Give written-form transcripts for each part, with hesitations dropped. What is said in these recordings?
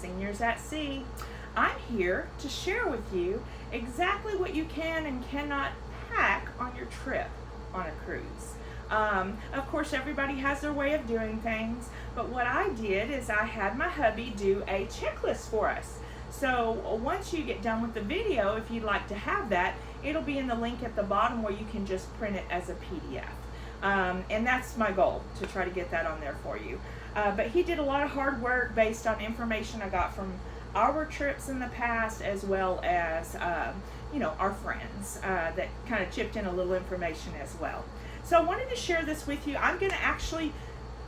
Seniors at Sea. I'm here to share with you exactly what you can and cannot pack on your trip on a cruise. Of course, everybody has their way of doing things, but what I did is I had my hubby do a checklist for us. So once you get done with the video, if you'd like to have that, it'll be in the link at the bottom where you can just print it as a PDF. And that's my goal, to try to get that on there for you. But he did a lot of hard work based on information I got from our trips in the past, as well as our friends that kind of chipped in a little information as well. So I wanted to share this with you. I'm going to actually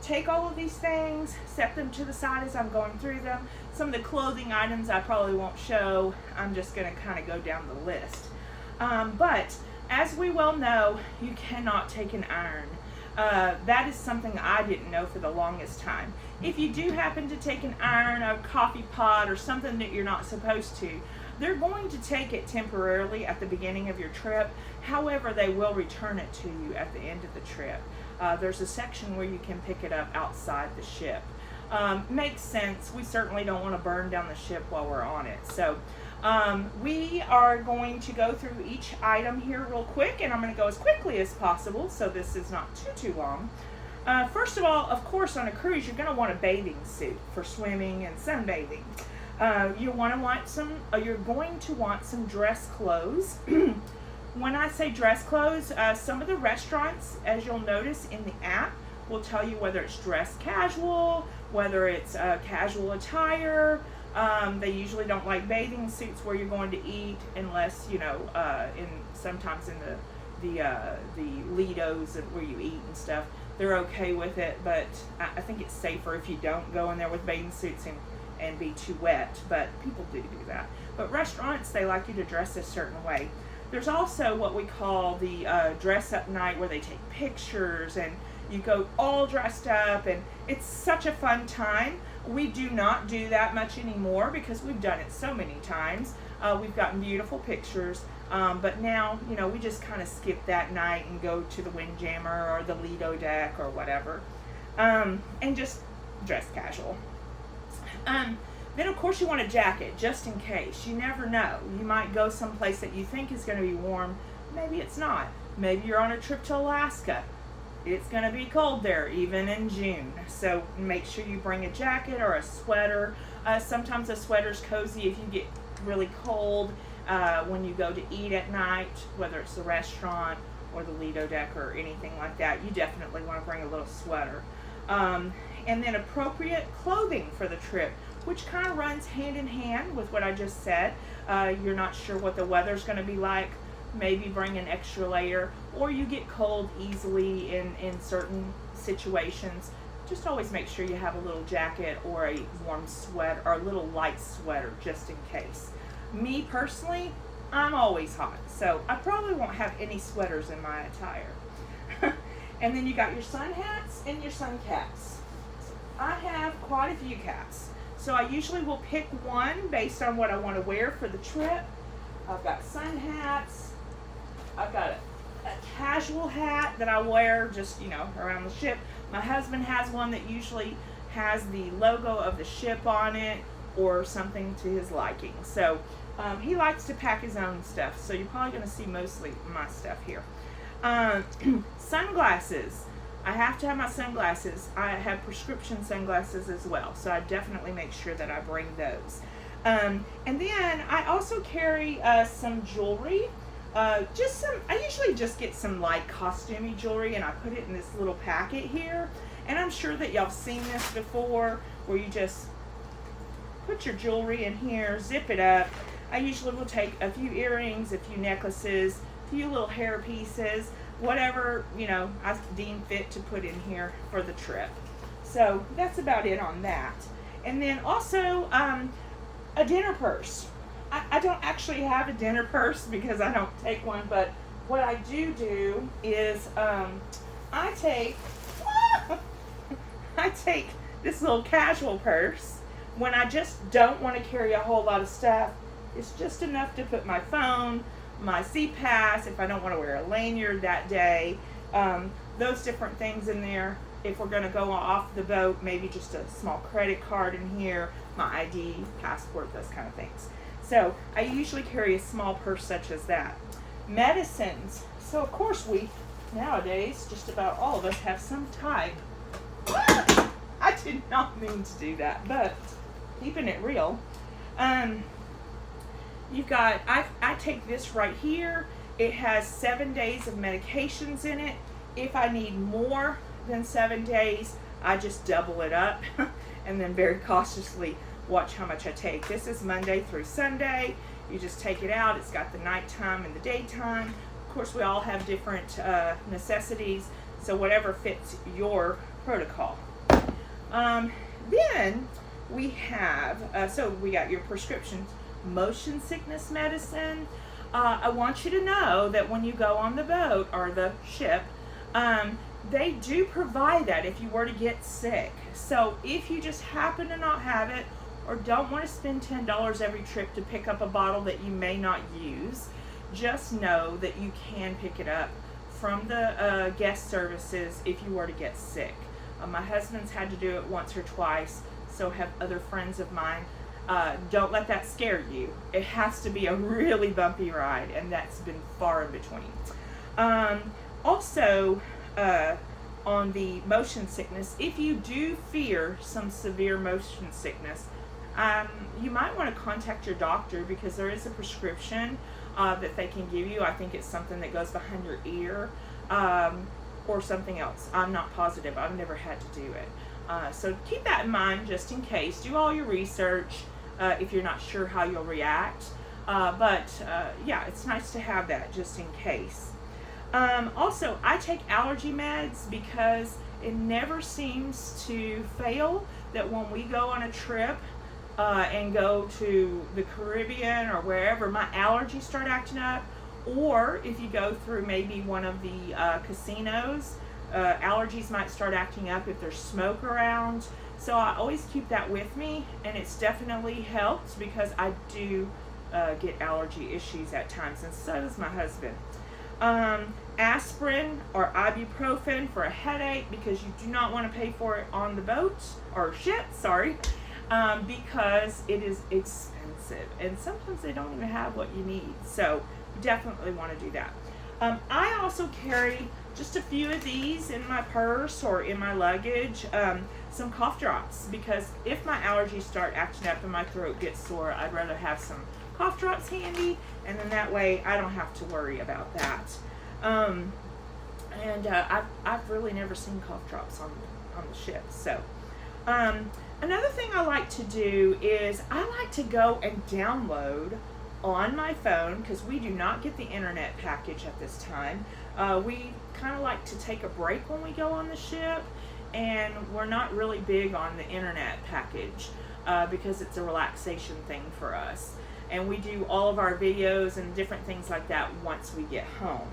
take all of these things, set them to the side as I'm going through them. Some of the clothing items I probably won't show. I'm just going to kind of go down the list. But as we well know, you cannot take an iron. That is something I didn't know for the longest time. If you do happen to take an iron, a coffee pot, or something that you're not supposed to, they're going to take it temporarily at the beginning of your trip. However, they will return it to you at the end of the trip. There's a section where you can pick it up outside the ship. Makes sense. We certainly don't want to burn down the ship while we're on it. So we are going to go through each item here real quick, and I'm going to go as quickly as possible so this is not too long. First of all, of course, on a cruise, you're going to want a bathing suit for swimming and sunbathing. You're going to want some dress clothes. When I say dress clothes, some of the restaurants, as you'll notice in the app, will tell you whether it's dress casual, whether it's casual attire. They usually don't like bathing suits where you're going to eat, unless sometimes in the Lidos where you eat and stuff, they're okay with it. But I think it's safer if you don't go in there with bathing suits and be too wet, but people do that. But restaurants, they like you to dress a certain way. There's also what we call the dress up night, where they take pictures and you go all dressed up, and it's such a fun time. We do not do that much anymore because we've done it so many times. We've gotten beautiful pictures, but now, we just kind of skip that night and go to the Windjammer or the Lido deck or whatever, and just dress casual. Then, of course, you want a jacket just in case. You never know. You might go someplace that you think is going to be warm. Maybe it's not. Maybe you're on a trip to Alaska. It's going to be cold there, even in June. So make sure you bring a jacket or a sweater. Sometimes a sweater's cozy if you get really cold when you go to eat at night, whether it's the restaurant or the Lido deck or anything like that. You definitely want to bring a little sweater. And then appropriate clothing for the trip, which kind of runs hand in hand with what I just said. You're not sure what the weather's going to be like. Maybe bring an extra layer, or you get cold easily in certain situations. Just always make sure you have a little jacket or a warm sweater or a little light sweater just in case. Me personally, I'm always hot, so I probably won't have any sweaters in my attire. And then you got your sun hats and your sun caps. I have quite a few caps, so I usually will pick one based on what I want to wear for the trip. I've got sun hats. I've got a casual hat that I wear just, around the ship. My husband has one that usually has the logo of the ship on it or something to his liking. So he likes to pack his own stuff, so you're probably going to see mostly my stuff here. Sunglasses. I have to have my sunglasses. I have prescription sunglasses as well, so I definitely make sure that I bring those. And then I also carry some jewelry. I usually just get some light costumey jewelry, and I put it in this little packet here. And I'm sure that y'all have seen this before, where you just put your jewelry in here, zip it up. I usually will take a few earrings, a few necklaces, a few little hair pieces, whatever, I deem fit to put in here for the trip. So that's about it on that. And then also a dinner purse. I don't actually have a dinner purse because I don't take one, but what I do is I take this little casual purse when I just don't want to carry a whole lot of stuff. It's just enough to put my phone, my CPAS, if I don't want to wear a lanyard that day, those different things in there. if we're going to go off the boat, maybe just a small credit card in here, my ID, passport, those kind of things. So I usually carry a small purse such as that. Medicines. So of course nowadays, just about all of us have some type. I did not mean to do that, but keeping it real. You've got, I take this right here. It has 7 days of medications in it. If I need more than 7 days, I just double it up and then very cautiously watch how much I take. This is Monday through Sunday. You just take it out. It's got the nighttime and the daytime. Of course, we all have different necessities, so whatever fits your protocol. Then we have, so we got your prescription motion sickness medicine. I want you to know that when you go on the boat or the ship, they do provide that if you were to get sick. So if you just happen to not have it or don't want to spend $10 every trip to pick up a bottle that you may not use, just know that you can pick it up from the guest services if you were to get sick. My husband's had to do it once or twice, so have other friends of mine. Don't let that scare you. It has to be a really bumpy ride, and that's been far in between. Also, on the motion sickness, if you do fear some severe motion sickness, you might want to contact your doctor because there is a prescription that they can give you. I think it's something that goes behind your ear or something else. I'm not positive. I've never had to do it. So keep that in mind just in case. Do all your research if you're not sure how you'll react. Yeah, it's nice to have that just in case. Also, I take allergy meds because it never seems to fail that when we go on a trip and go to the Caribbean or wherever, my allergies start acting up. Or if you go through maybe one of the casinos, allergies might start acting up if there's smoke around. So I always keep that with me, and it's definitely helped because I do get allergy issues at times, and so does my husband. Aspirin or ibuprofen for a headache because you do not want to pay for it on the boat or ship, because it is expensive, and sometimes they don't even have what you need. So you definitely want to do that. I also carry just a few of these in my purse or in my luggage, some cough drops, because if my allergies start acting up and my throat gets sore, I'd rather have some cough drops handy, and then that way I don't have to worry about that. I've really never seen cough drops on the ship. So another thing I like to do is I like to go and download on my phone, because we do not get the internet package at this time. We kind of like to take a break when we go on the ship, and we're not really big on the internet package because it's a relaxation thing for us. And we do all of our videos and different things like that once we get home.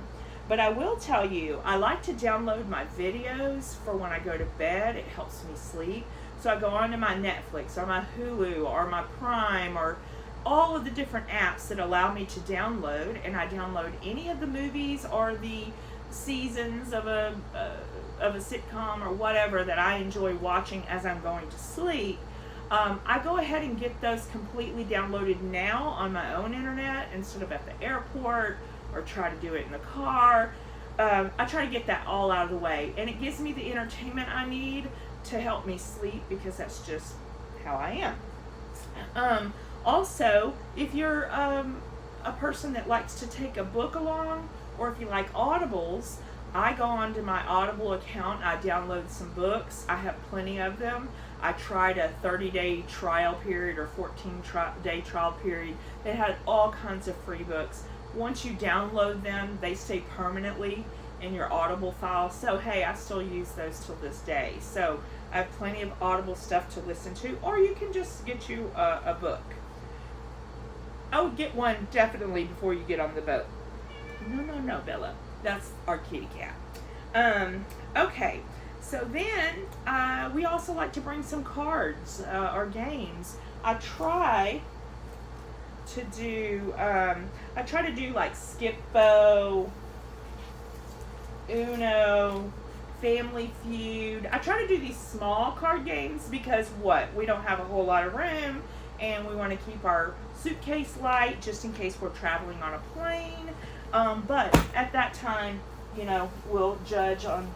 But I will tell you, I like to download my videos for when I go to bed. It helps me sleep. So I go onto my Netflix or my Hulu or my Prime or all of the different apps that allow me to download, and I download any of the movies or the seasons of a sitcom or whatever that I enjoy watching as I'm going to sleep. I go ahead and get those completely downloaded now on my own internet instead of at the airport or try to do it in the car. I try to get that all out of the way, and it gives me the entertainment I need to help me sleep, because that's just how I am. Also, if you're a person that likes to take a book along, or if you like Audibles, I go onto my Audible account, I download some books. I have plenty of them. I tried a 30-day trial period or 14-day trial period. They had all kinds of free books. Once you download them, they stay permanently in your Audible file. So hey, I still use those till this day. So I have plenty of Audible stuff to listen to, or you can just get you a book. I would get one definitely before you get on the boat. No, Bella. That's our kitty cat. Okay, so then we also like to bring some cards or games. I try to do like Skippo, Uno, Family Feud. I try to do these small card games because we don't have a whole lot of room, and we want to keep our suitcase light just in case we're traveling on a plane. But at that time, we'll judge on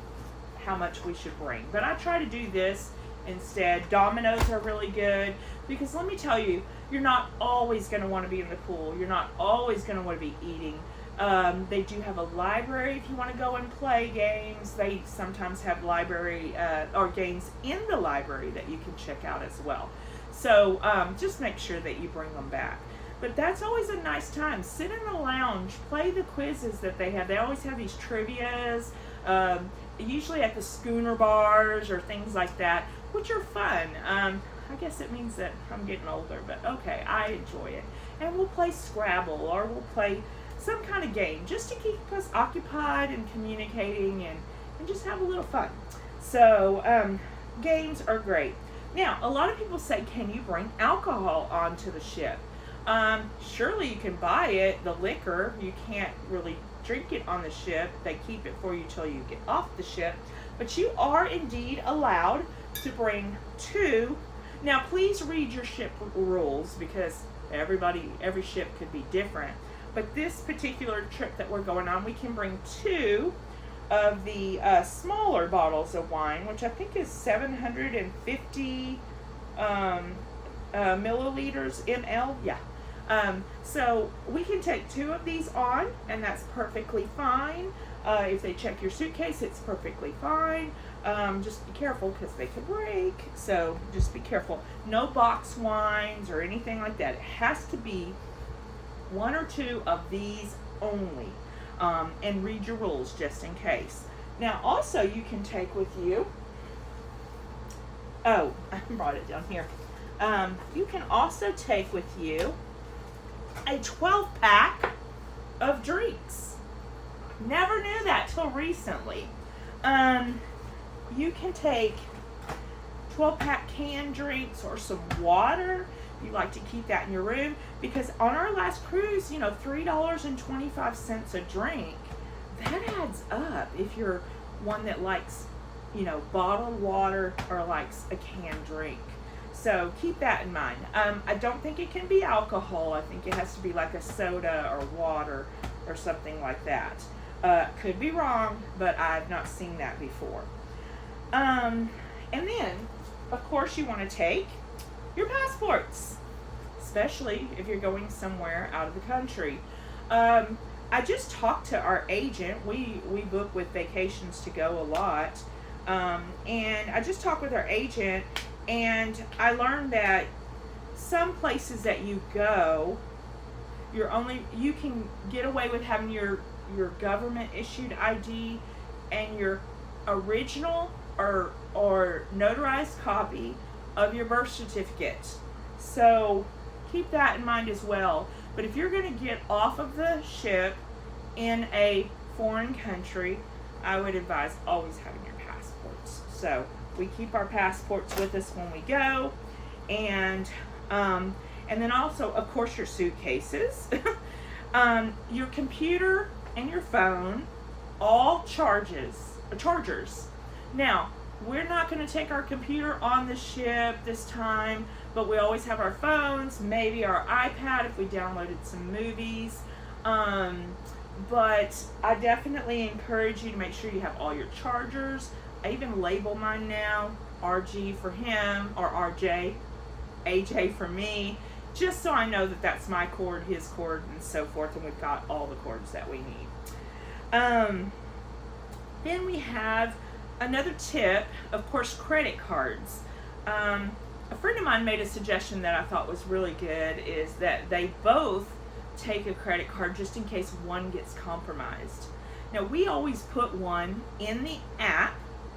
how much we should bring. But I try to do this instead. Dominoes are really good because let me tell you, you're not always going to want to be in the pool. You're not always going to want to be eating. They do have a library if you want to go and play games. They sometimes have library or games in the library that you can check out as well. So just make sure that you bring them back. But that's always a nice time. Sit in the lounge, play the quizzes that they have. They always have these trivias, usually at the schooner bars or things like that, which are fun. I guess it means that I'm getting older, but okay, I enjoy it. And we'll play Scrabble, or we'll play some kind of game just to keep us occupied and communicating and just have a little fun. So games are great. Now, a lot of people say, can you bring alcohol onto the ship? Surely you can buy it, the liquor. You can't really drink it on the ship. They keep it for you till you get off the ship. But you are indeed allowed to bring 2. Now, please read your ship rules because every ship could be different. But this particular trip that we're going on, we can bring 2 of the smaller bottles of wine, which I think is 750 milliliters, ml. Yeah. So we can take 2 of these on, and that's perfectly fine. If they check your suitcase, it's perfectly fine. Just be careful because they could break. So just be careful. No box wines or anything like that. It has to be 1 or 2 of these only. And read your rules just in case. Now also you can take with you, I brought it down here. You can also take with you a 12-pack of drinks. Never knew that till recently. You can take 12-pack canned drinks or some water. You like to keep that in your room because on our last cruise, $3.25 a drink, that adds up if you're one that likes, bottled water or likes a canned drink. So keep that in mind. I don't think it can be alcohol. I think it has to be like a soda or water or something like that. Could be wrong, but I've not seen that before. And then, of course, you want to take your passports, especially if you're going somewhere out of the country. I just talked to our agent. We book with Vacations to Go a lot. And I just talked with our agent, and I learned that some places that you go, you can get away with having your government issued ID and your original or notarized copy of your birth certificate. So keep that in mind as well. But if you're going to get off of the ship in a foreign country, I would advise always having your passports. So we keep our passports with us when we go, and then also, of course, your suitcases, your computer and your phone, all chargers. Now, we're not going to take our computer on the ship this time, but we always have our phones, maybe our iPad if we downloaded some movies. But I definitely encourage you to make sure you have all your chargers. I even label mine now, RG for him, or RJ, AJ for me, just so I know that that's my cord, his cord, and so forth, and we've got all the cords that we need. Then we have another tip, of course, credit cards. A friend of mine made a suggestion that I thought was really good, is that they both take a credit card just in case one gets compromised. Now, we always put one in the app,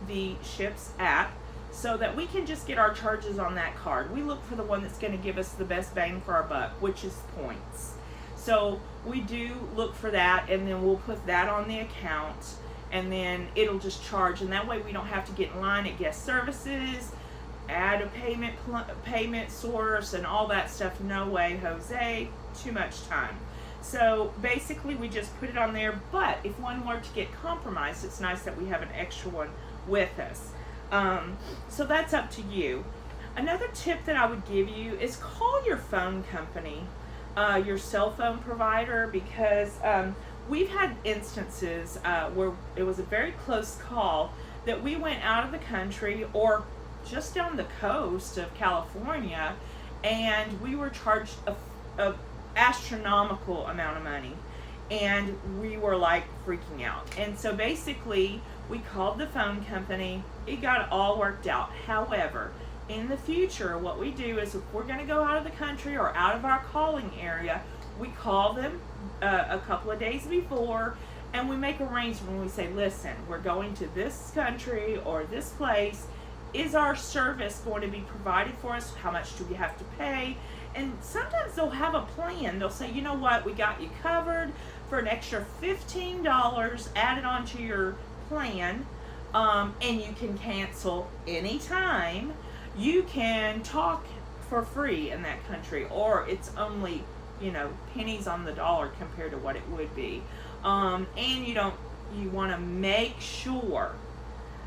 the ship's app, so that we can just get our charges on that card. We look for the one that's going to give us the best bang for our buck, which is points. So we do look for that, and then we'll put that on the account, and then it'll just charge, and that way we don't have to get in line at guest services, add a payment source, and all that stuff. No way, Jose. Too much time. So basically we just put it on there, but if one were to get compromised, it's nice that we have an extra one with us. So that's up to you. Another tip that I would give you is call your phone company, your cell phone provider, because we've had instances where it was a very close call that we went out of the country or just down the coast of California, and we were charged a astronomical amount of money, and we were like freaking out. And so basically we called the phone company. It got all worked out. However, in the future, what we do is if we're going to go out of the country or out of our calling area, we call them a couple of days before, and we make arrangements. We say, listen, we're going to this country or this place. Is our service going to be provided for us? How much do we have to pay? And sometimes they'll have a plan. They'll say, you know what, we got you covered for an extra $15 added onto your plan, and you can cancel anytime. You can talk for free in that country, or it's only, pennies on the dollar compared to what it would be. And you want to make sure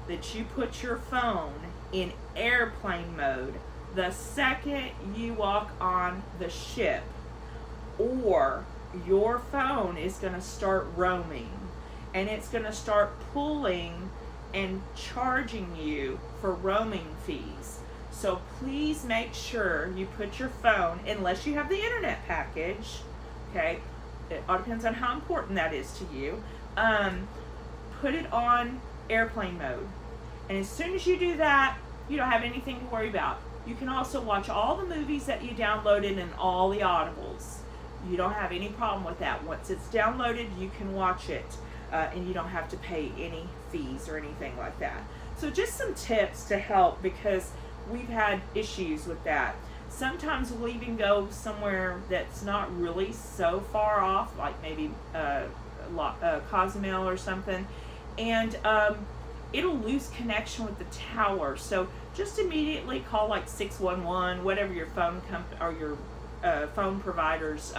that you put your phone in airplane mode the second you walk on the ship, or your phone is going to start roaming, and it's going to start pulling and charging you for roaming fees. So please make sure you put your phone, unless you have the internet package, okay, it all depends on how important that is to you, put it on airplane mode. And as soon as you do that, you don't have anything to worry about. You can also watch all the movies that you downloaded and all the audibles. You don't have any problem with that. Once it's downloaded, you can watch it, and you don't have to pay any fees or anything like that. So just some tips to help, because we've had issues with that. Sometimes we'll even go somewhere that's not really so far off, like maybe Cozumel or something, and it'll lose connection with the tower. So just immediately call like 611, whatever your phone or your phone provider's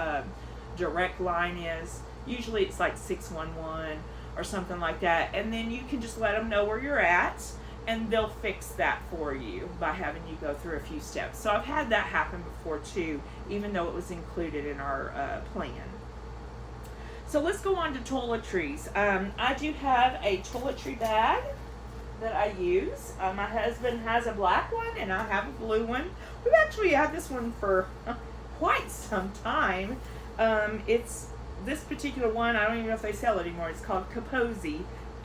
direct line is. Usually it's like 611 or something like that, and then you can just let them know where you're at, and they'll fix that for you by having you go through a few steps. So I've had that happen before too, even though it was included in our plan. So let's go on to toiletries. I do have a toiletry bag that I use. My husband has a black one, and I have a blue one. We've actually had this one for quite some time. It's this particular one, I don't even know if they sell it anymore. It's called Kipozi,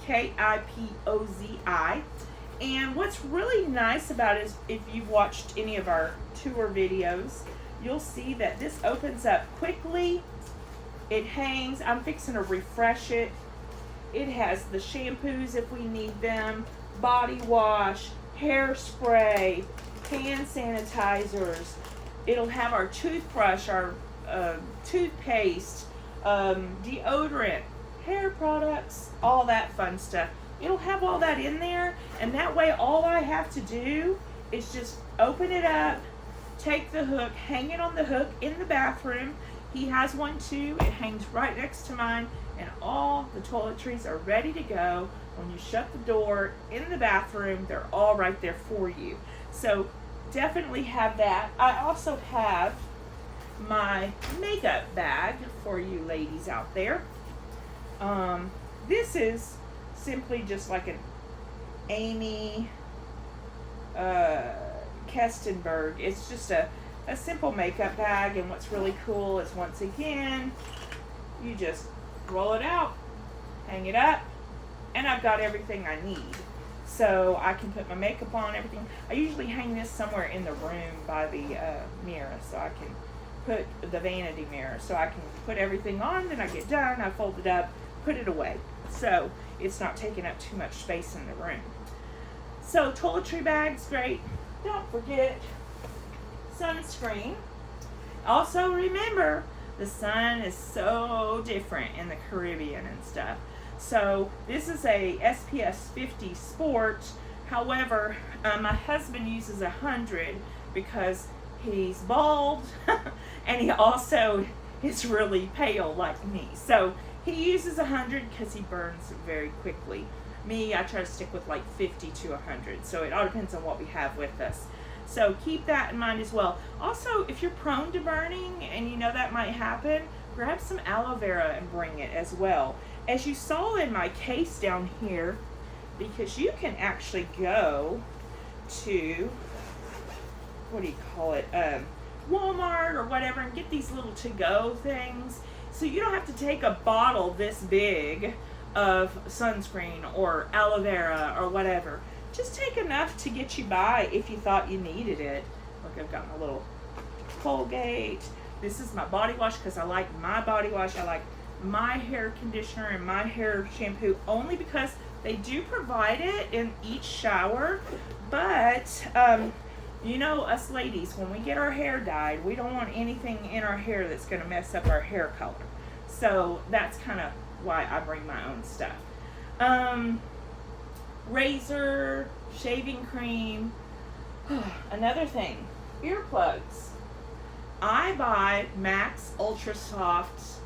Kipozi. And what's really nice about it is, if you've watched any of our tour videos, you'll see that this opens up quickly. It hangs. I'm fixing to refresh it. It has the shampoos if we need them, body wash, hairspray, hand sanitizers. It'll have our toothbrush, our toothpaste, deodorant, hair products, all that fun stuff. It'll have all that in there, and that way all I have to do is just open it up, take the hook, hang it on the hook in the bathroom. He has one too. It hangs right next to mine, and all the toiletries are ready to go. When you shut the door in the bathroom, they're all right there for you. So definitely have that. I also have my makeup bag for you ladies out there. This is simply just like an Amy Kestenberg. It's just a simple makeup bag, and what's really cool is, once again, you just roll it out, hang it up, and I've got everything I need. So I can put my makeup on, everything. I usually hang this somewhere in the room by the mirror, so I can put the vanity mirror, so I can put everything on, then I get done, I fold it up, put it away, so it's not taking up too much space in the room. So toiletry bag's great. Don't forget sunscreen. Also remember, the sun is so different in the Caribbean and stuff. So this is a SPF 50 Sport. However, my husband uses 100 because he's bald and he also is really pale like me. So he uses 100 because he burns very quickly. Me, I try to stick with like 50 to 100. So it all depends on what we have with us. So keep that in mind as well. Also, if you're prone to burning and you know that might happen, grab some aloe vera and bring it as well. As you saw in my case down here, because you can actually go to, what do you call it, Walmart or whatever, and get these little to-go things. So you don't have to take a bottle this big of sunscreen or aloe vera or whatever. Just take enough to get you by if you thought you needed it. Look, I've got my little Colgate. This is my body wash because I like my body wash. I like my hair conditioner and my hair shampoo only because they do provide it in each shower. But, you know, us ladies, when we get our hair dyed, we don't want anything in our hair that's going to mess up our hair color. So that's kind of why I bring my own stuff. Razor, shaving cream. Another thing, earplugs. I buy Max Ultra Soft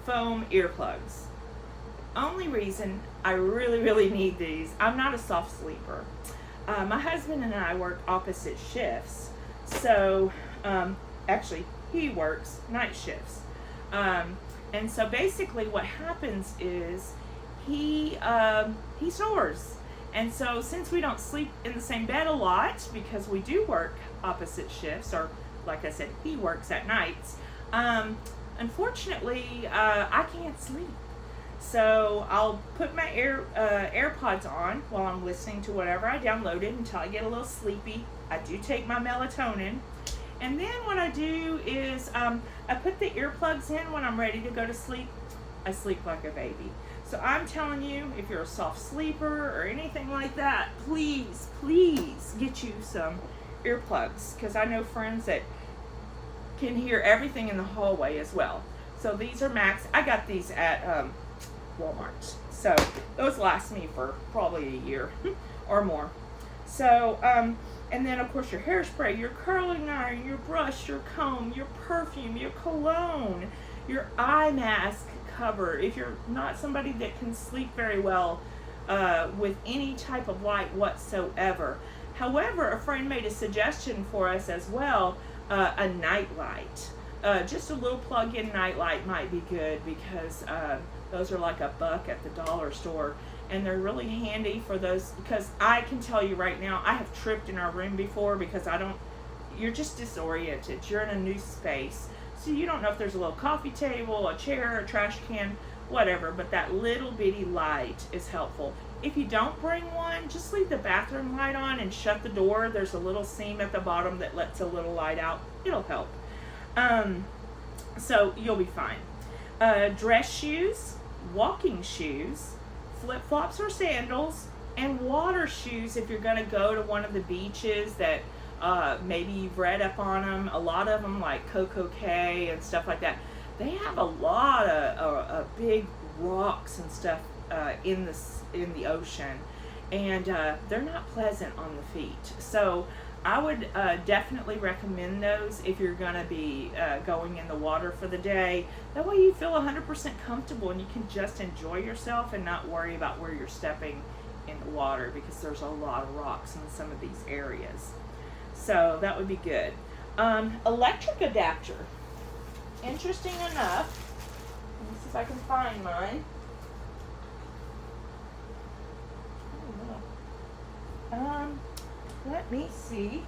foam earplugs. Only reason I really need these, I'm not a soft sleeper. My husband and I work opposite shifts. So, actually, he works night shifts. And so basically what happens is he snores. And so since we don't sleep in the same bed a lot, because we do work opposite shifts, or like I said, he works at nights, unfortunately, I can't sleep. So I'll put my AirPods on while I'm listening to whatever I downloaded until I get a little sleepy. I do take my melatonin. And then what I do is I put the earplugs in when I'm ready to go to sleep. I sleep like a baby. So I'm telling you, if you're a soft sleeper or anything like that, please get you some earplugs, because I know friends that can hear everything in the hallway as well. So these are Max. I got these at Walmart. So those last me for probably a year or more. So, and then of course your hairspray, your curling iron, your brush, your comb, your perfume, your cologne, your eye mask cover. If you're not somebody that can sleep very well with any type of light whatsoever. However, a friend made a suggestion for us as well, a night light. Just a little plug-in night light might be good, because those are like $1 at the dollar store, and they're really handy for those, because I can tell you right now, I have tripped in our room before because you're just disoriented. You're in a new space. So you don't know if there's a little coffee table, a chair, a trash can, whatever, but that little bitty light is helpful. If you don't bring one, just leave the bathroom light on and shut the door. There's a little seam at the bottom that lets a little light out. It'll help. So you'll be fine. Dress shoes, walking shoes, flip-flops or sandals, and water shoes if you're going to go to one of the beaches that maybe you've read up on them. A lot of them, like Coco Cay and stuff like that, they have a lot of big rocks and stuff in the ocean, and they're not pleasant on the feet. So I would definitely recommend those if you're going to be going in the water for the day. That way you feel 100% comfortable and you can just enjoy yourself and not worry about where you're stepping in the water, because there's a lot of rocks in some of these areas. So that would be good. Electric adapter. Interesting enough, let me see if I can find mine. Let me see.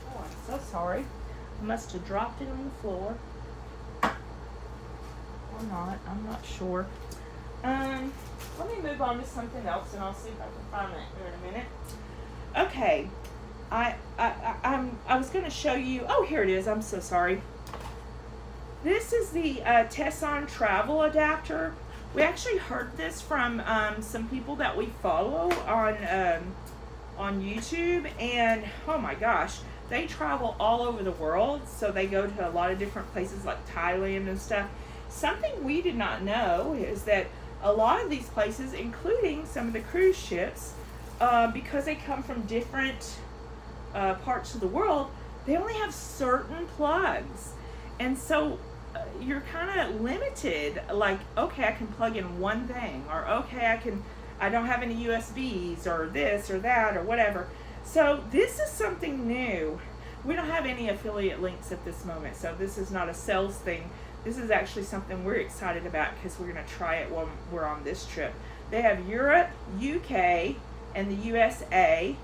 Oh, I'm so sorry. I must have dropped it on the floor. Or not, I'm not sure. Let me move on to something else, and I'll see if I can find that here in a minute. Okay, I was going to show you. Oh, here it is. I'm so sorry. This is the Tesson travel adapter. We actually heard this from some people that we follow on YouTube, and oh my gosh, they travel all over the world. So they go to a lot of different places like Thailand and stuff. Something we did not know is that a lot of these places, including some of the cruise ships, because they come from different parts of the world, they only have certain plugs. And so you're kind of limited. Like, okay, I can plug in one thing, or okay, I don't have any USBs, or this or that or whatever. So this is something new. We don't have any affiliate links at this moment, so this is not a sales thing. This is actually something we're excited about because we're going to try it when we're on this trip. They have Europe, UK, and the USA,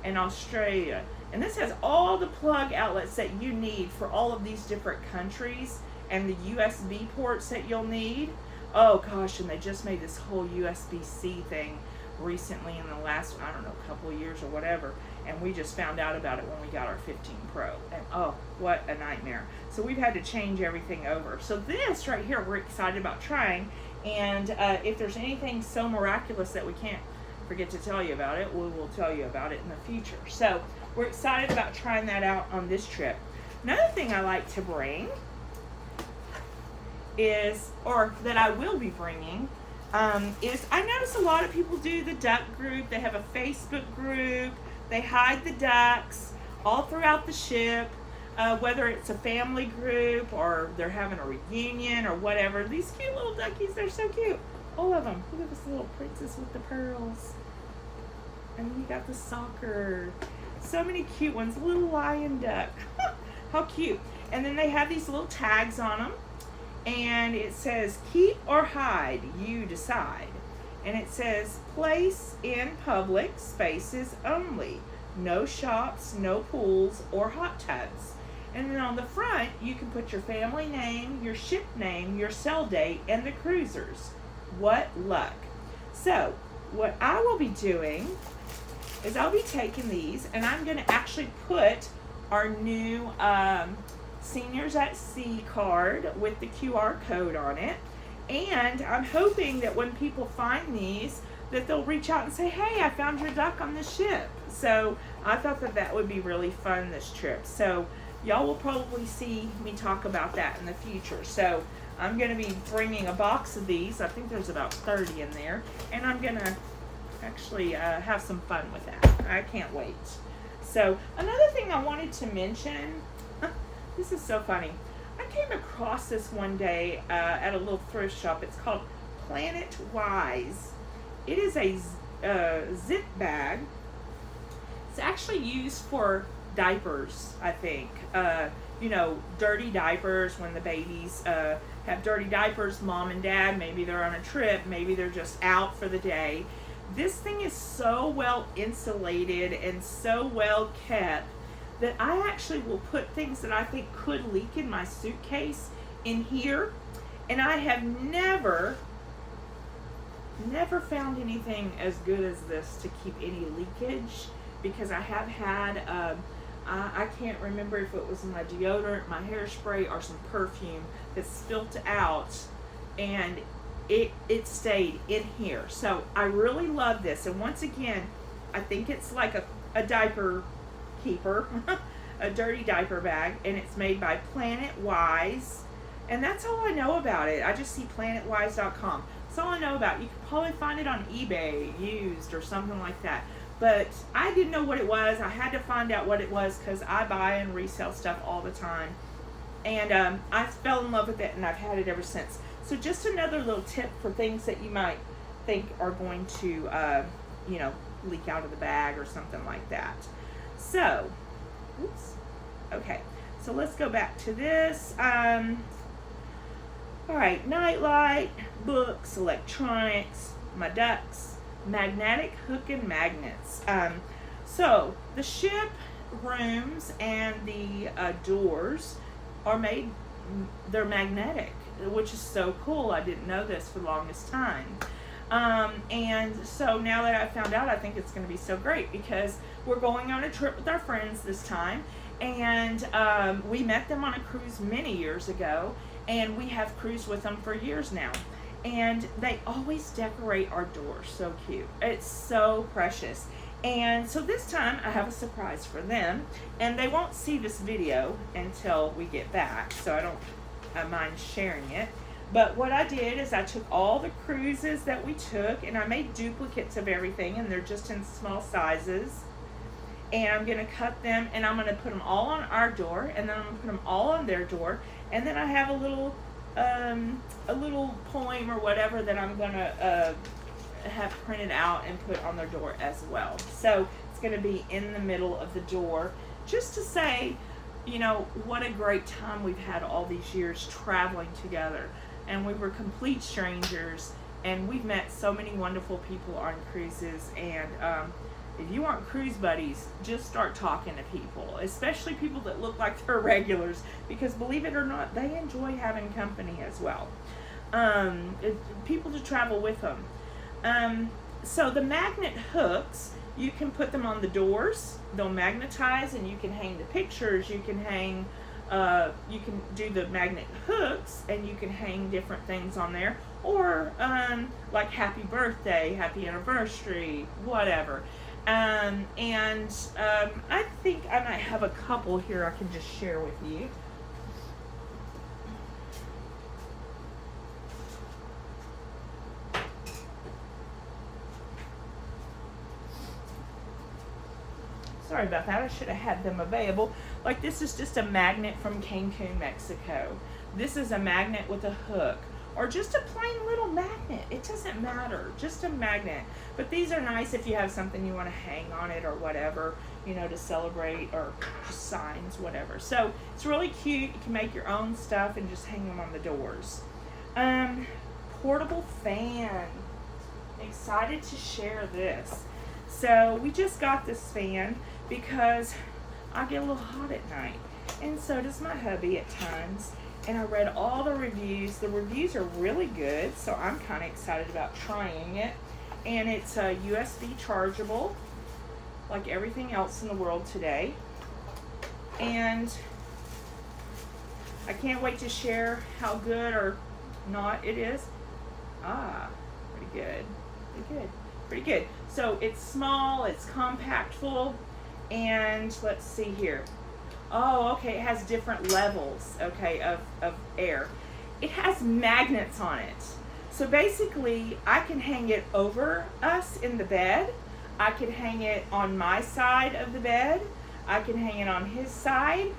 and Australia. And this has all the plug outlets that you need for all of these different countries, and the USB ports that you'll need. Oh gosh, and they just made this whole USB-C thing recently in the last, I don't know, couple of years or whatever, and we just found out about it when we got our 15 Pro, and oh, what a nightmare. So we've had to change everything over. So this right here, we're excited about trying, and if there's anything so miraculous that we can't forget to tell you about it, we will tell you about it in the future. So we're excited about trying that out on this trip. Another thing I like to bring is, or that I will be bringing, is I notice a lot of people do the duck group. They have a Facebook group. They hide the ducks all throughout the ship, whether it's a family group or they're having a reunion or whatever. These cute little duckies, they're so cute. All of them. Look at this little princess with the pearls. And then you got the soccer. So many cute ones. A little lion duck. How cute. And then they have these little tags on them. And it says, keep or hide, you decide. And it says, place in public spaces only. No shops, no pools, or hot tubs. And then on the front, you can put your family name, your ship name, your sail date, and the cruisers. What luck. So, what I will be doing is I'll be taking these, and I'm going to actually put our new Seniors at Sea card with the QR code on it. And I'm hoping that when people find these, that they'll reach out and say, hey, I found your duck on the ship. So I thought that that would be really fun this trip. So y'all will probably see me talk about that in the future. So I'm going to be bringing a box of these. I think there's about 30 in there. And I'm going to actually have some fun with that. I can't wait. So another thing I wanted to mention, this is so funny. I came across this one day at a little thrift shop. It's called Planet Wise. It is a zip bag. It's actually used for diapers, I think. You know, dirty diapers when the babies have dirty diapers, mom and dad, maybe they're on a trip, maybe they're just out for the day. This thing is so well insulated and so well kept that I actually will put things that I think could leak in my suitcase in here. And I have never found anything as good as this to keep any leakage, because I have had, I can't remember if it was my deodorant, my hairspray, or some perfume that spilt out, and it stayed in here. So I really love this. And once again, I think it's like a diaper keeper, a dirty diaper bag, and it's made by Planet Wise. And that's all I know about it. I just see planetwise.com. That's all I know about it. You can probably find it on eBay, used or something like that. But I didn't know what it was. I had to find out what it was because I buy and resell stuff all the time. And I fell in love with it, and I've had it ever since. So just another little tip for things that you might think are going to, you know, leak out of the bag or something like that. So, oops. Okay, so let's go back to this. All right, nightlight, books, electronics, my ducks, magnetic hook and magnets. So the ship rooms and the doors are made, they're magnetic, which is so cool. I didn't know this for the longest time. And so now that I found out, I think it's going to be so great because we're going on a trip with our friends this time. And we met them on a cruise many years ago, and we have cruised with them for years now. And they always decorate our doors so cute. It's so precious. And so this time I have a surprise for them, and they won't see this video until we get back, so I don't mind sharing it. But what I did is I took all the cruises that we took, and I made duplicates of everything, and they're just in small sizes. And I'm going to cut them, and I'm going to put them all on our door, and then I'm going to put them all on their door, And then I have a little poem or whatever that I'm gonna have printed out and put on their door as well. So it's gonna be in the middle of the door, just to say, you know, what a great time we've had all these years traveling together. And we were complete strangers, and we've met so many wonderful people on cruises. And if you aren't cruise buddies, just start talking to people, especially people that look like they're regulars, because believe it or not, they enjoy having company as well. People to travel with them. So the magnet hooks, you can put them on the doors. They'll magnetize, and you can hang the pictures. You can hang, you can do the magnet hooks, and you can hang different things on there. Or like happy birthday, happy anniversary, whatever. I think I might have a couple here I can just share with you. Sorry about that, I should have had them available. Like, this is just a magnet from Cancun, Mexico. This is a magnet with a hook, or just a plain little magnet. It doesn't matter, just a magnet. But these are nice if you have something you want to hang on it or whatever, you know, to celebrate, or just signs, whatever. So it's really cute. You can make your own stuff and just hang them on the doors. Portable fan. Excited to share this. So we just got this fan because I get a little hot at night, and so does my hubby at times. And I read all the reviews. The reviews are really good, so I'm kind of excited about trying it. And it's USB chargeable, like everything else in the world today. And I can't wait to share how good or not it is. Pretty good. Pretty good. Pretty good. So it's small, it's compactful, and let's see here. Oh, okay, it has different levels, okay, of air. It has magnets on it. So basically, I can hang it over us in the bed. I can hang it on my side of the bed. I can hang it on his side.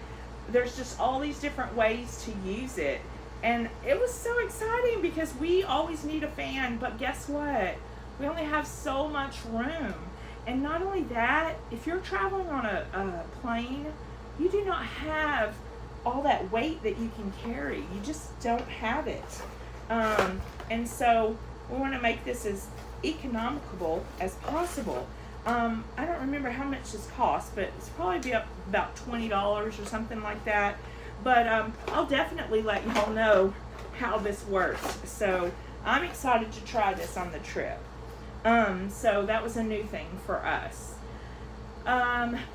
There's just all these different ways to use it. And it was so exciting because we always need a fan, but guess what? We only have so much room. And not only that, if you're traveling on a plane, you do not have all that weight that you can carry. You just don't have it. And so we want to make this as economical as possible. I don't remember how much this costs, but it's probably be up about $20 or something like that. But I'll definitely let y'all know how this works. So I'm excited to try this on the trip. So that was a new thing for us.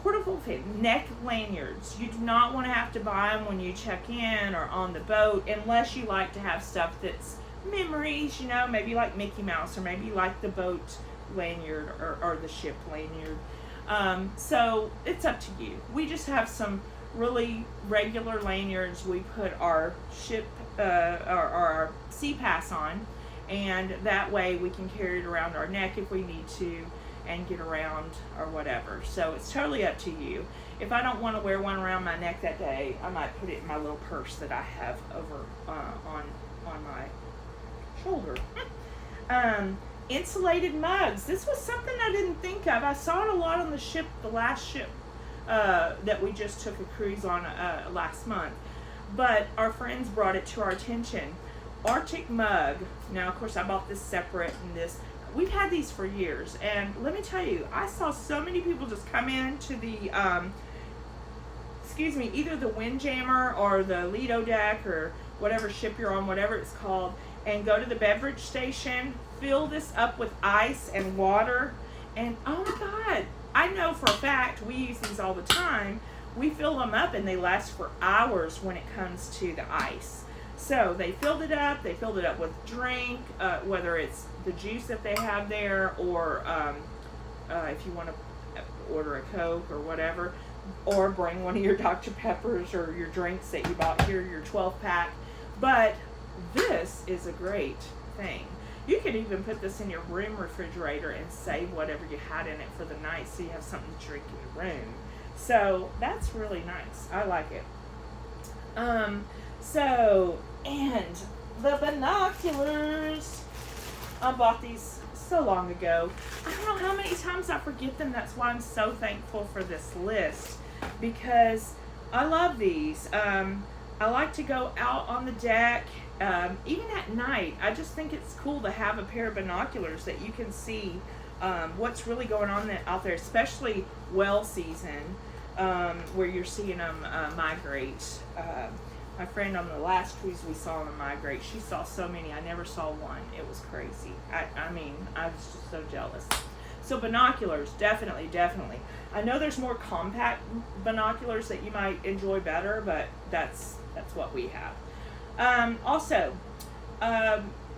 Portable neck lanyards. You do not want to have to buy them when you check in or on the boat, unless you like to have stuff that's memories, you know, maybe like Mickey Mouse, or maybe like the boat lanyard or the ship lanyard. So it's up to you. We just have some really regular lanyards. We put our ship or our sea pass on, and that way we can carry it around our neck if we need to and get around or whatever. So it's totally up to you. If I don't want to wear one around my neck that day, I might put it in my little purse that I have over on my shoulder. Insulated mugs. This was something I didn't think of. I saw it a lot on the ship, the last ship that we just took a cruise on last month. But our friends brought it to our attention. Arctic mug. Now, of course, I bought this separate, and this. We've had these for years, and let me tell you, I saw so many people just come into the, either the Windjammer or the Lido deck or whatever ship you're on, whatever it's called, and go to the beverage station, fill this up with ice and water, and oh my God, I know for a fact, we use these all the time. We fill them up and they last for hours when it comes to the ice. So they filled it up with drink, whether it's the juice that they have there, or if you want to order a Coke or whatever, or bring one of your Dr. Peppers or your drinks that you bought here, your 12-pack. But this is a great thing. You could even put this in your room refrigerator and save whatever you had in it for the night, so you have something to drink in your room. So that's really nice. I like it. So, and the binoculars. I bought these so long ago. I don't know how many times I forget them. That's why I'm so thankful for this list, because I love these. I like to go out on the deck, even at night. I just think it's cool to have a pair of binoculars that you can see what's really going on out there, especially whale season, where you're seeing them migrate. My friend on the last cruise we saw them migrate, she saw so many. I never saw one. It was crazy. I mean, I was just so jealous. So binoculars, definitely. I know there's more compact binoculars that you might enjoy better, but that's what we have. Also,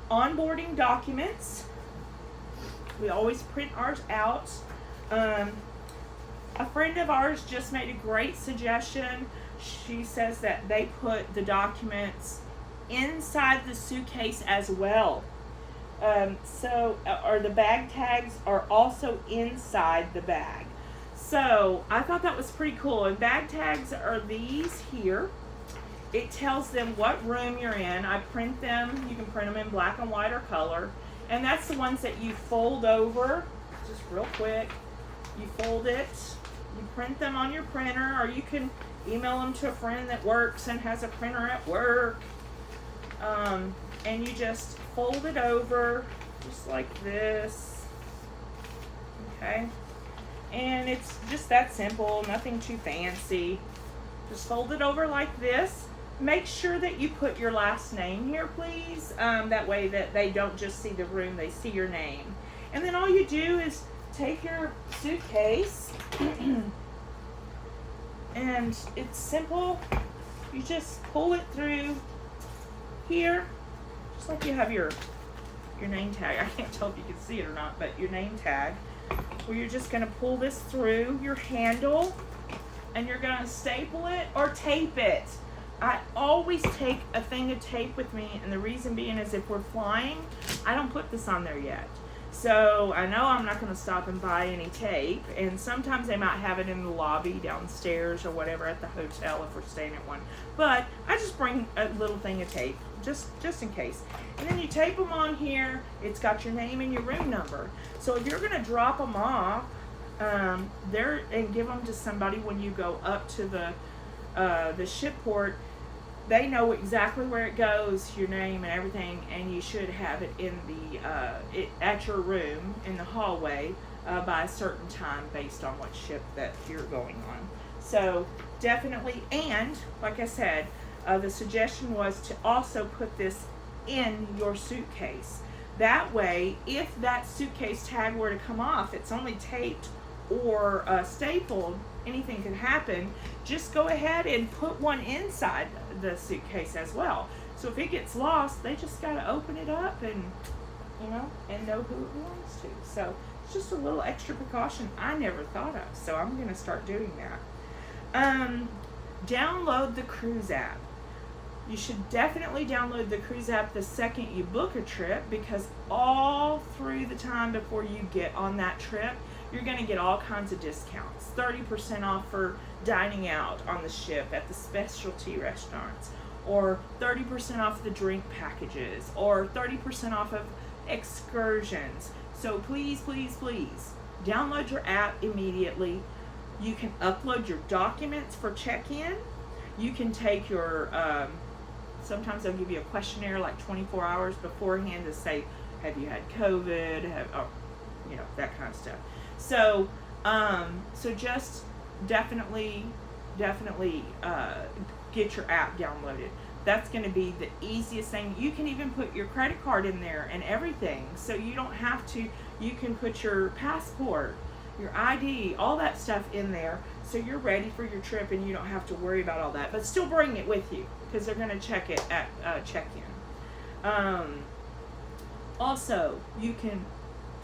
onboarding documents. We always print ours out. A friend of ours just made a great suggestion. She says that they put the documents inside the suitcase as well. Or the bag tags are also inside the bag. So I thought that was pretty cool. And bag tags are these here. It tells them what room you're in. I print them. You can print them in black and white or color. And that's the ones that you fold over. Just real quick. You fold it. You print them on your printer, or you can email them to a friend that works and has a printer at work. And you just fold it over just like this. Okay. And it's just that simple, nothing too fancy. Just fold it over like this. Make sure that you put your last name here, please. That way that they don't just see the room, they see your name. And then all you do is take your suitcase and it's simple. You just pull it through here, just like you have your name tag. I can't tell if you can see it or not, but your name tag, where you're just going to pull this through your handle and you're going to staple it or tape it. I always take a thing of tape with me, and the reason being is if we're flying, I don't put this on there yet. So I know I'm not going to stop and buy any tape, and sometimes they might have it in the lobby downstairs or whatever at the hotel if we're staying at one. But I just bring a little thing of tape just in case. And then you tape them on here. It's got your name and your room number. So if you're going to drop them off there and give them to somebody when you go up to the ship port, they know exactly where it goes, your name and everything, and you should have it in at your room in the hallway by a certain time based on what ship that you're going on. So definitely, and like I said, the suggestion was to also put this in your suitcase. That way, if that suitcase tag were to come off, it's only taped or stapled, anything can happen. Just go ahead and put one inside the suitcase as well. So if it gets lost, they just got to open it up and know who it belongs to. So it's just a little extra precaution I never thought of. So I'm going to start doing that. Download the cruise app. You should definitely download the cruise app the second you book a trip, because all through the time before you get on that trip, you're going to get all kinds of discounts. 30% off for dining out on the ship at the specialty restaurants, or 30% off the drink packages, or 30% off of excursions. So please, download your app immediately. You can upload your documents for check-in. You can take your, sometimes they'll give you a questionnaire like 24 hours beforehand to say, have you had COVID, that kind of stuff. So, so just definitely get your app downloaded. That's going to be the easiest thing. You can even put your credit card in there and everything. So you don't have to, you can put your passport, your ID, all that stuff in there. So you're ready for your trip and you don't have to worry about all that. But still bring it with you, because they're going to check it at check-in. Also, you can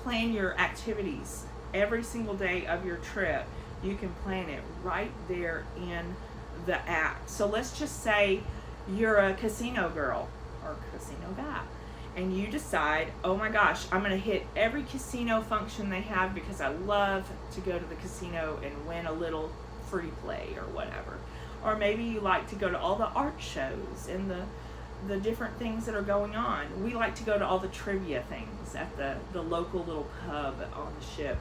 plan your activities every single day of your trip. You can plan it right there in the app. So let's just say you're a casino girl or casino guy, and you decide, oh my gosh, I'm going to hit every casino function they have because I love to go to the casino and win a little free play or whatever. or maybe you like to go to all the art shows and the different things that are going on. We like to go to all the trivia things at the local little pub on the ship.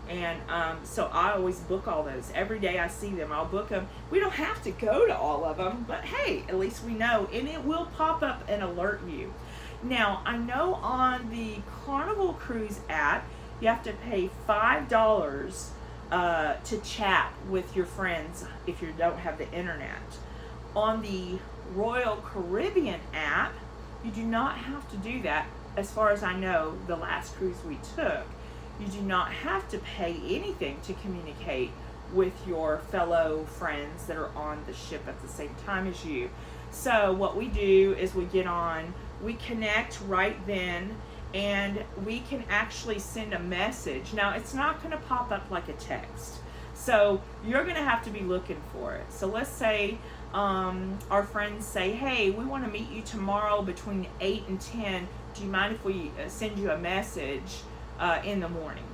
And so I always book all those. Every day I see them, I'll book them. We don't have to go to all of them, but hey, at least we know. And it will pop up and alert you. Now, I know on the Carnival Cruise app, you have to pay $5 to chat with your friends if you don't have the internet. On the Royal Caribbean app, you do not have to do that. As far as I know, the last cruise we took, you do not have to pay anything to communicate with your fellow friends that are on the ship at the same time as you. So what we do is we get on, we connect right then, and we can actually send a message. Now, it's not going to pop up like a text, so you're going to have to be looking for it. So let's say our friends say, hey, we want to meet you tomorrow between 8 and 10. Do you mind if we send you a message in the morning?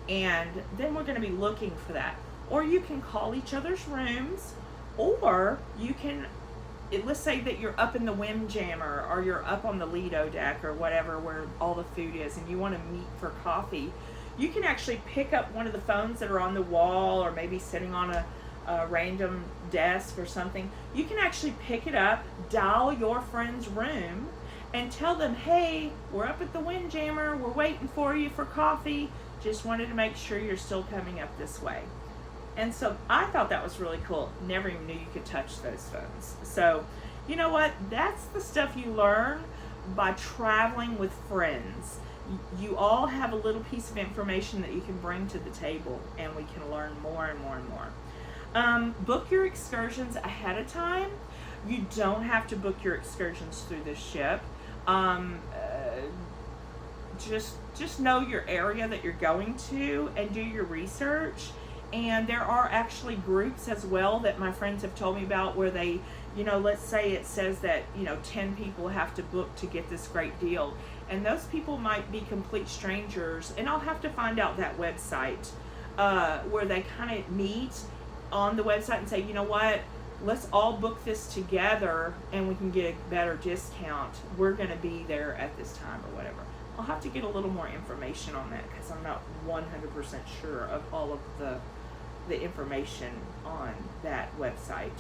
And then we're going to be looking for that. Or you can call each other's rooms, or you can, let's say that you're up in the Windjammer, or you're up on the Lido deck, or whatever, where all the food is, and you want to meet for coffee. You can actually pick up one of the phones that are on the wall, or maybe sitting on a random desk or something. You can actually pick it up, dial your friend's room, and tell them, hey, we're up at the Windjammer, we're waiting for you for coffee, just wanted to make sure you're still coming up this way. And so I thought that was really cool. Never even knew you could touch those phones. So, you know what? That's the stuff you learn by traveling with friends. You all have a little piece of information that you can bring to the table, and we can learn more and more and more. Book your excursions ahead of time. You don't have to book your excursions through the ship. Just know your area that you're going to and do your research. And there are actually groups as well that my friends have told me about where they, let's say it says that, 10 people have to book to get this great deal. And those people might be complete strangers. And I'll have to find out that website where they kind of meet on the website and say, you know what, let's all book this together and we can get a better discount. We're going to be there at this time or whatever. I'll have to get a little more information on that because I'm not 100% sure of all of the information on that website.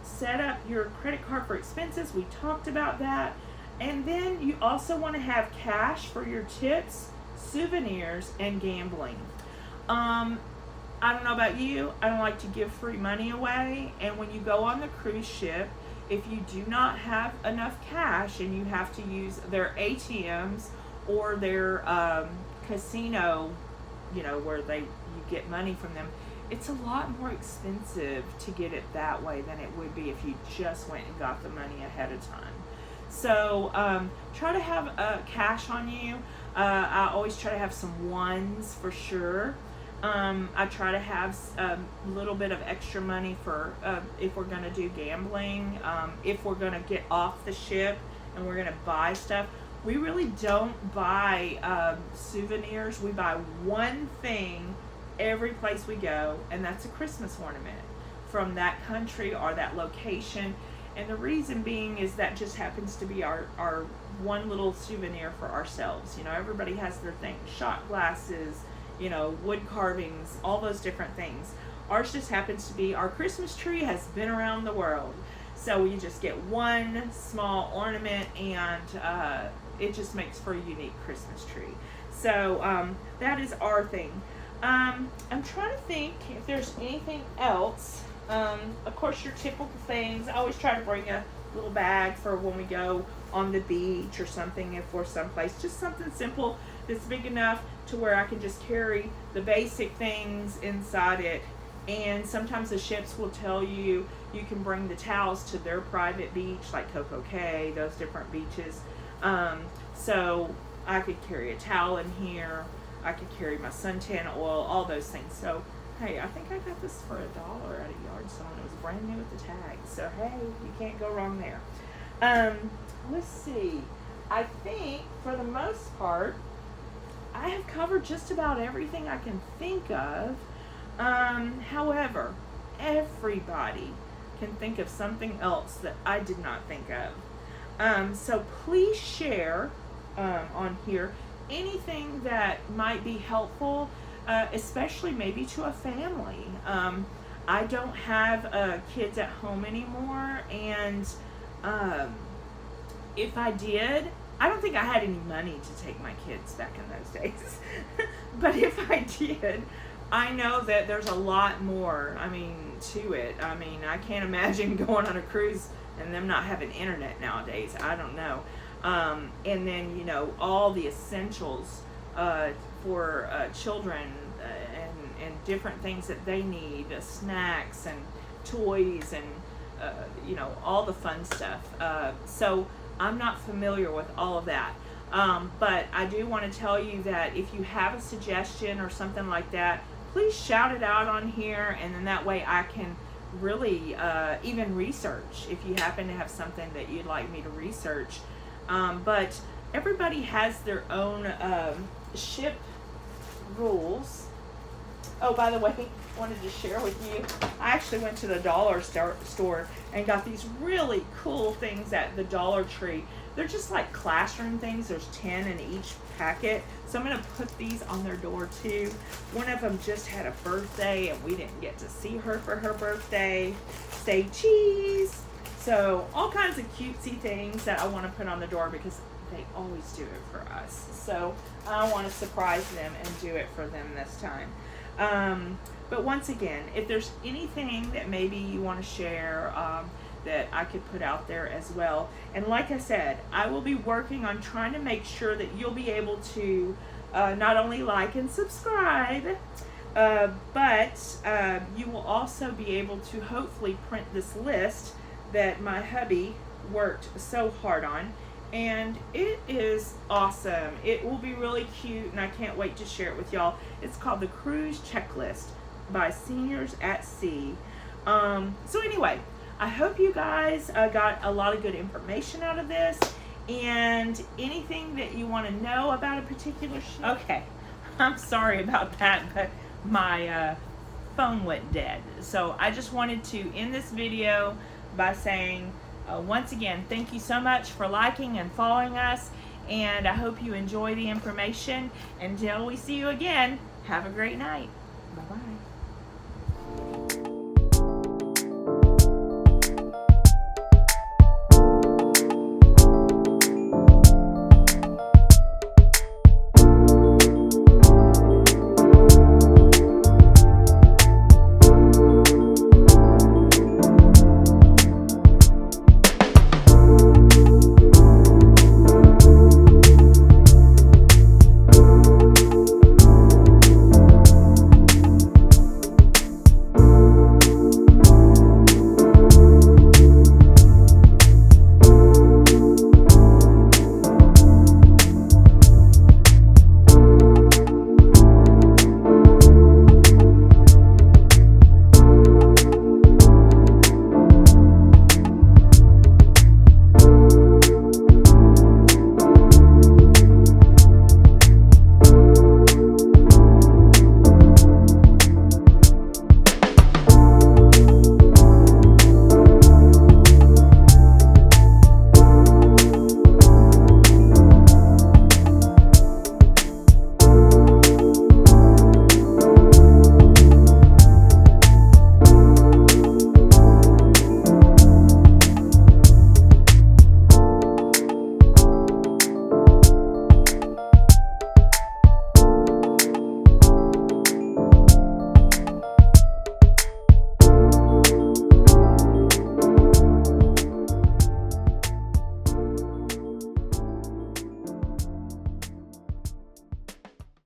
Set up your credit card for expenses. We talked about that. And then you also want to have cash for your tips, souvenirs, and gambling. I don't know about you, I don't like to give free money away. And when you go on the cruise ship, if you do not have enough cash and you have to use their ATMs or their casino, where you get money from them, it's a lot more expensive to get it that way than it would be if you just went and got the money ahead of time. So try to have cash on you. I always try to have some ones for sure. I try to have a little bit of extra money for if we're going to do gambling, if we're going to get off the ship and we're going to buy stuff. We really don't buy souvenirs. We buy one thing every place we go, and that's a Christmas ornament from that country or that location. And the reason being is that just happens to be our one little souvenir for ourselves. Everybody has their thing, shot glasses, wood carvings, all those different things. Ours just happens to be our Christmas tree has been around the world. So you just get one small ornament and it just makes for a unique Christmas tree. So that is our thing. I'm trying to think if there's anything else. Of course, your typical things. I always try to bring a little bag for when we go on the beach or something, if we're someplace. Just something simple that's big enough to where I can just carry the basic things inside it. And sometimes the ships will tell you you can bring the towels to their private beach, like Coco Cay, those different beaches. So I could carry a towel in here. I could carry my suntan oil, all those things. So, hey, I think I got this for $1 at a yard sale. It was brand new with the tag. So, hey, you can't go wrong there. Let's see. I think, for the most part, I have covered just about everything I can think of. However, everybody can think of something else that I did not think of. So please share on here anything that might be helpful, especially maybe to a family. I don't have kids at home anymore, and if I did, I don't think I had any money to take my kids back in those days. But if I did, I know that there's a lot more, to it. I can't imagine going on a cruise and them not having internet nowadays. I don't know. And then, all the essentials for children and different things that they need, snacks and toys and, all the fun stuff. So I'm not familiar with all of that. But I do want to tell you that if you have a suggestion or something like that, please shout it out on here, and then that way I can really even research if you happen to have something that you'd like me to research. But everybody has their own ship rules. Oh, by the way, I wanted to share with you, I actually went to the dollar store and got these really cool things at the Dollar Tree. They're just like classroom things. There's 10 in each packet. So I'm going to put these on their door too. One of them just had a birthday and we didn't get to see her for her birthday. Say cheese. So all kinds of cutesy things that I want to put on the door because they always do it for us. So I want to surprise them and do it for them this time. But once again, if there's anything that maybe you want to share that I could put out there as well. And like I said, I will be working on trying to make sure that you'll be able to not only like and subscribe, but you will also be able to hopefully print this list that my hubby worked so hard on. And it is awesome. It will be really cute, and I can't wait to share it with y'all. It's called the Cruise Checklist by Seniors at Sea. So anyway, I hope you guys got a lot of good information out of this, and anything that you want to know about a particular ship. Okay, I'm sorry about that, but my phone went dead. So I just wanted to end this video by saying, once again, thank you so much for liking and following us, and I hope you enjoy the information. Until we see you again, have a great night.